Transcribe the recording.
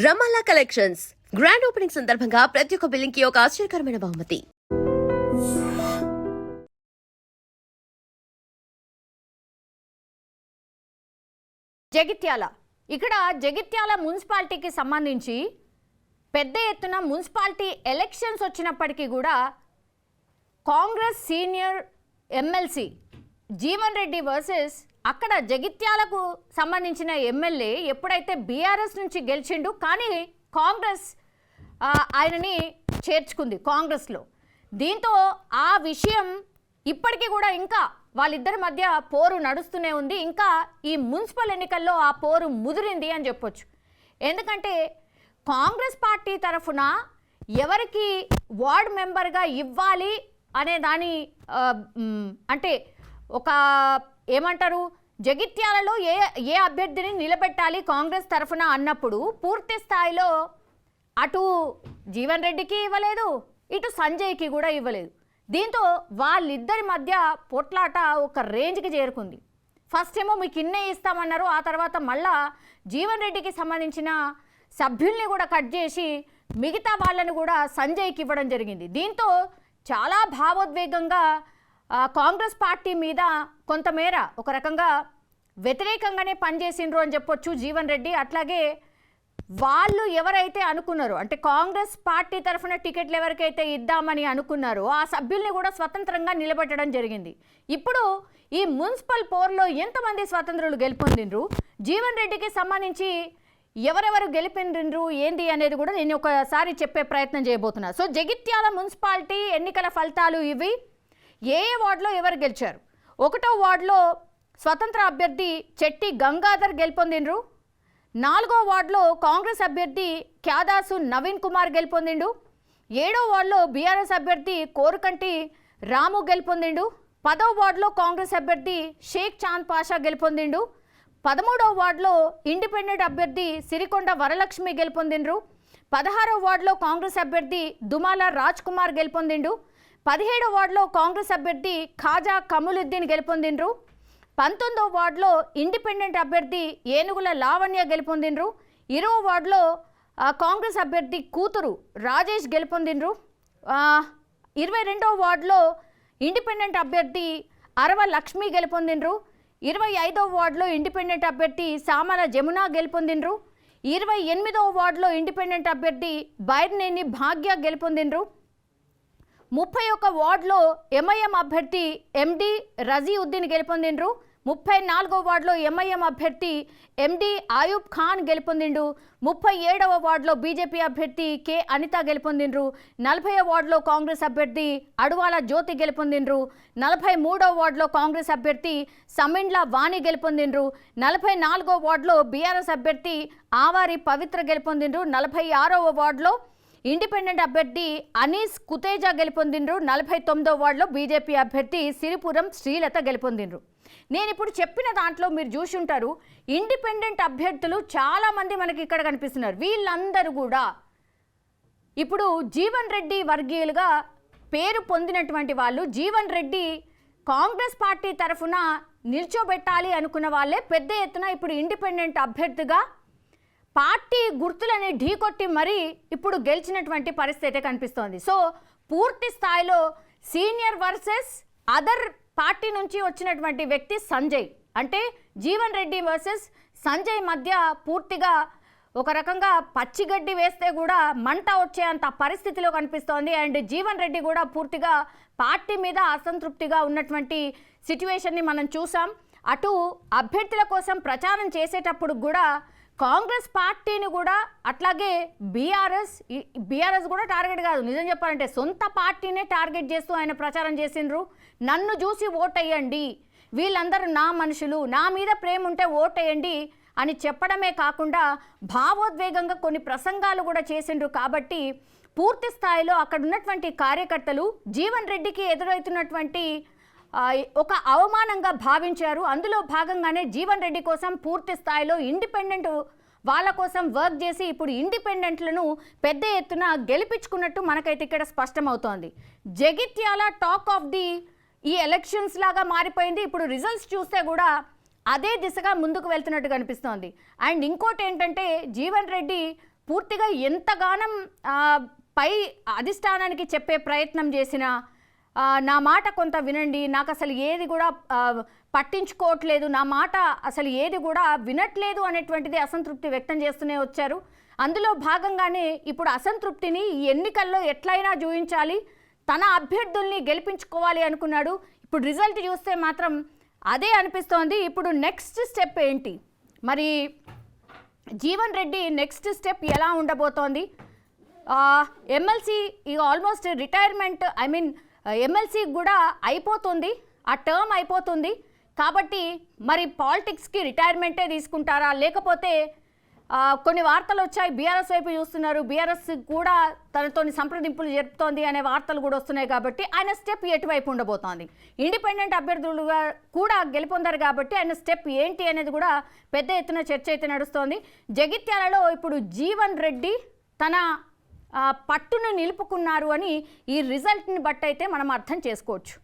రమాలా collections grand opening సందర్భంగా ప్రతి ఒక్క బిల్లింగ్ కి ఒక ఆశ్చర్యకరమైన బహుమతి. జగిత్యాల ఇక్కడ జగిత్యాల మున్సిపాలిటీకి సంబంధించి పెద్ద ఎత్తున మున్సిపాలిటీ ఎలక్షన్స్ వచ్చినప్పటికీ కూడా Congress senior MLC Jeevan Reddy versus అక్కడ జగిత్యాలకు సంబంధించిన ఎమ్మెల్యే ఎప్పుడైతే బీఆర్ఎస్ నుంచి గెలిచిండు కానీ కాంగ్రెస్ ఆయనని చేర్చుకుంది కాంగ్రెస్లో. దీంతో ఆ విషయం ఇప్పటికీ కూడా ఇంకా వాళ్ళిద్దరి మధ్య పోరు నడుస్తూనే ఉంది. ఇంకా ఈ మున్సిపల్ ఎన్నికల్లో ఆ పోరు ముదిరింది అని చెప్పొచ్చు. ఎందుకంటే కాంగ్రెస్ పార్టీ తరఫున ఎవరికి వార్డ్ మెంబర్గా ఇవ్వాలి అనే దాని అంటే ఒక ఏమంటారు జగిత్యాలలో ఏ అభ్యర్థిని నిలబెట్టాలి కాంగ్రెస్ తరఫున అన్నప్పుడు పూర్తి స్థాయిలో అటు జీవన్ రెడ్డికి ఇవ్వలేదు, ఇటు సంజయ్కి కూడా ఇవ్వలేదు. దీంతో వాళ్ళిద్దరి మధ్య పొట్లాట ఒక రేంజ్కి చేరుకుంది. ఫస్ట్ ఏమో మీకు ఇన్నే ఇస్తామన్నారు, ఆ తర్వాత మళ్ళా జీవన్ రెడ్డికి సంబంధించిన సభ్యుల్ని కూడా కట్ చేసి మిగతా వాళ్ళని కూడా సంజయ్కి ఇవ్వడం జరిగింది. దీంతో చాలా భావోద్వేగంగా కాంగ్రెస్ పార్టీ మీద కొంతమేర ఒక రకంగా వ్యతిరేకంగానే పనిచేసిండ్రు అని చెప్పొచ్చు జీవన్ రెడ్డి. అట్లాగే వాళ్ళు ఎవరైతే అనుకున్నారో అంటే కాంగ్రెస్ పార్టీ తరఫున టికెట్లు ఎవరికైతే ఇద్దామని అనుకున్నారో ఆ సభ్యుల్ని కూడా స్వతంత్రంగా నిలబెట్టడం జరిగింది. ఇప్పుడు ఈ మున్సిపల్ పోర్లో ఎంతమంది స్వతంత్రులు గెలుపొందిండ్రు, జీవన్ రెడ్డికి సంబంధించి ఎవరెవరు గెలిపిండ్రు ఏంది అనేది కూడా నేను ఒకసారి చెప్పే ప్రయత్నం చేయబోతున్నా. సో జగిత్యాల మున్సిపాలిటీ ఎన్నికల ఫలితాలు ఇవి. ఏ వార్డులో ఎవరు గెలిచారు? 1వ వార్డులో స్వతంత్ర అభ్యర్థి చెట్టి గంగాధర్ గెలుపొందిండ్రు. 4వ వార్డులో కాంగ్రెస్ అభ్యర్థి క్యాదాసు నవీన్ కుమార్ గెలుపొందిండు. 7వ వార్డులో బీఆర్ఎస్ అభ్యర్థి కోరుకంటి రాము గెలుపొందిండు. 10వ వార్డులో కాంగ్రెస్ అభ్యర్థి షేక్ చాంద్ పాషా గెలుపొందిండు. 13వ వార్డులో ఇండిపెండెంట్ అభ్యర్థి సిరికొండ వరలక్ష్మి గెలుపొందిండ్రు. 16వ వార్డులో కాంగ్రెస్ అభ్యర్థి దుమాల రాజ్ కుమార్ గెలుపొందిండు. 17వ వార్డులో కాంగ్రెస్ అభ్యర్థి ఖాజా కములుద్దీన్ గెలుపొందిండ్రు. 19వ వార్డులో ఇండిపెండెంట్ అభ్యర్థి ఏనుగుల లావణ్య గెలుపొందిండ్రు. 20వ వార్డులో కాంగ్రెస్ అభ్యర్థి కూతురు రాజేష్ గెలుపొందిండ్రు. 22వ వార్డులో ఇండిపెండెంట్ అభ్యర్థి అరవ లక్ష్మి గెలుపొందిండ్రు. 25వ వార్డులో ఇండిపెండెంట్ అభ్యర్థి సామల జమున గెలుపొందిండ్రు. 28వ వార్డులో ఇండిపెండెంట్ అభ్యర్థి బైర్నేని భాగ్య గెలుపొందిండ్రు. 31వ వార్డులో ఎంఐఎం అభ్యర్థి ఎండి రజీఉద్దీన్ గెలుపొందిండ్రు. 34వ వార్డులో ఎంఐఎం అభ్యర్థి ఎండి ఆయూబ్ ఖాన్ గెలుపొందిండు. 37వ వార్డులో బీజేపీ అభ్యర్థి కె అనిత గెలుపొందిండ్రు. 40వ వార్డులో కాంగ్రెస్ అభ్యర్థి అడువాల జ్యోతి గెలుపొందిండ్రు. 43వ వార్డులో కాంగ్రెస్ అభ్యర్థి సమిండ్ల వాణి గెలుపొందిండ్రు. 44వ వార్డులో బీఆర్ఎస్ అభ్యర్థి ఆవారి పవిత్ర గెలుపొందిండ్రు. 46వ వార్డులో ఇండిపెండెంట్ అభ్యర్థి అనీస్ కుతేజా గెలుపొందిండ్రు. 49వ వార్డులో బీజేపీ అభ్యర్థి సిరిపురం శ్రీలత గెలుపొందిండ్రు. నేను ఇప్పుడు చెప్పిన దాంట్లో మీరు చూసి ఉంటారు ఇండిపెండెంట్ అభ్యర్థులు చాలామంది మనకి ఇక్కడ కనిపిస్తున్నారు. వీళ్ళందరూ కూడా ఇప్పుడు జీవన్ రెడ్డి వర్గీయులుగా పేరు పొందినటువంటి వాళ్ళు. జీవన్ రెడ్డి కాంగ్రెస్ పార్టీ తరఫున నిల్చోబెట్టాలి అనుకున్న వాళ్ళే పెద్ద ఎత్తున ఇప్పుడు ఇండిపెండెంట్ అభ్యర్థిగా పార్టీ గుర్తులని ఢీకొట్టి మరీ ఇప్పుడు గెలిచినటువంటి పరిస్థితి కనిపిస్తోంది. సో పూర్తి స్థాయిలో సీనియర్ వర్సెస్ అదర్ పార్టీ నుంచి వచ్చినటువంటి వ్యక్తి సంజయ్. అంటే జీవన్ రెడ్డి వర్సెస్ సంజయ్ మధ్య పూర్తిగా ఒక రకంగా పచ్చిగడ్డి వేస్తే కూడా మంట వచ్చేంత పరిస్థితిలో కనిపిస్తోంది. అండ్ జీవన్ రెడ్డి కూడా పూర్తిగా పార్టీ మీద అసంతృప్తిగా ఉన్నటువంటి సిచ్యువేషన్ని మనం చూసాం. అటు అభ్యర్థుల కోసం ప్రచారం చేసేటప్పుడు కూడా కాంగ్రెస్ పార్టీని కూడా అట్లాగే బీఆర్ఎస్ కూడా టార్గెట్ కాదు, నిజం చెప్పాలంటే సొంత పార్టీనే టార్గెట్ చేస్తూ ఆయన ప్రచారం చేసిండ్రు. నన్ను చూసి ఓటేయండి, వీళ్ళందరూ నా మనుషులు, నా మీద ప్రేమ ఉంటే ఓటేయండి అని చెప్పడమే కాకుండా భావోద్వేగంగా కొన్ని ప్రసంగాలు కూడా చేసిండ్రు. కాబట్టి పూర్తి స్థాయిలో అక్కడ ఉన్నటువంటి కార్యకర్తలు జీవన్ రెడ్డికి ఎదురవుతున్నటువంటి ఒక అవమానంగా భావించారు. అందులో భాగంగానే జీవన్ రెడ్డి కోసం పూర్తి స్థాయిలో ఇండిపెండెంట్ వాళ్ళ కోసం వర్క్ చేసి ఇప్పుడు ఇండిపెండెంట్లను పెద్ద ఎత్తున గెలిపించుకున్నట్టు మనకైతే ఇక్కడ స్పష్టమవుతోంది. జగిత్యాల టాక్ ఆఫ్ ది ఈ ఎలక్షన్స్ లాగా మారిపోయింది. ఇప్పుడు రిజల్ట్స్ చూస్తే కూడా అదే దిశగా ముందుకు వెళ్తున్నట్టు కనిపిస్తోంది. అండ్ ఇంకోటి ఏంటంటే జీవన్ రెడ్డి పూర్తిగా ఎంతగానం పై అధిష్టానానికి చెప్పే ప్రయత్నం చేసినా నా మాట కొంత వినండి, నాకు అసలు ఏది కూడా పట్టించుకోవట్లేదు, నా మాట అసలు ఏది కూడా వినట్లేదు అనేటువంటిది అసంతృప్తి వ్యక్తం చేస్తూనే వచ్చారు. అందులో భాగంగానే ఇప్పుడు అసంతృప్తిని ఈ ఎన్నికల్లో ఎట్లయినా చూపించాలి, తన అభ్యర్థుల్ని గెలిపించుకోవాలి అనుకున్నాడు. ఇప్పుడు రిజల్ట్ చూస్తే మాత్రం అదే అనిపిస్తోంది. ఇప్పుడు నెక్స్ట్ స్టెప్ ఏంటి మరి, జీవన్ రెడ్డి నెక్స్ట్ స్టెప్ ఎలా ఉండబోతోంది? ఎమ్మెల్సీ ఇక almost retirement, I mean MLC కూడా అయిపోతుంది, ఆ టర్మ్ అయిపోతుంది కాబట్టి మరి పాలిటిక్స్కి రిటైర్మెంటే తీసుకుంటారా, లేకపోతే కొన్ని వార్తలు వచ్చాయి బీఆర్ఎస్ వైపు చూస్తున్నారు, బీఆర్ఎస్ కూడా తనతోని సంప్రదింపులు జరుపుతోంది అనే వార్తలు కూడా వస్తున్నాయి. కాబట్టి ఆయన స్టెప్ ఎటువైపు ఉండబోతోంది? ఇండిపెండెంట్ అభ్యర్థులుగా కూడా గెలుపొందారు కాబట్టి ఆయన స్టెప్ ఏంటి అనేది కూడా పెద్ద ఎత్తున చర్చ అయితే నడుస్తోంది. జగిత్యాలలో ఇప్పుడు జీవన్ రెడ్డి తన పట్టును నిలుపుకున్నారు అని ఈ రిజల్ట్ని బట్టి అయితే మనం అర్థం చేసుకోవచ్చు.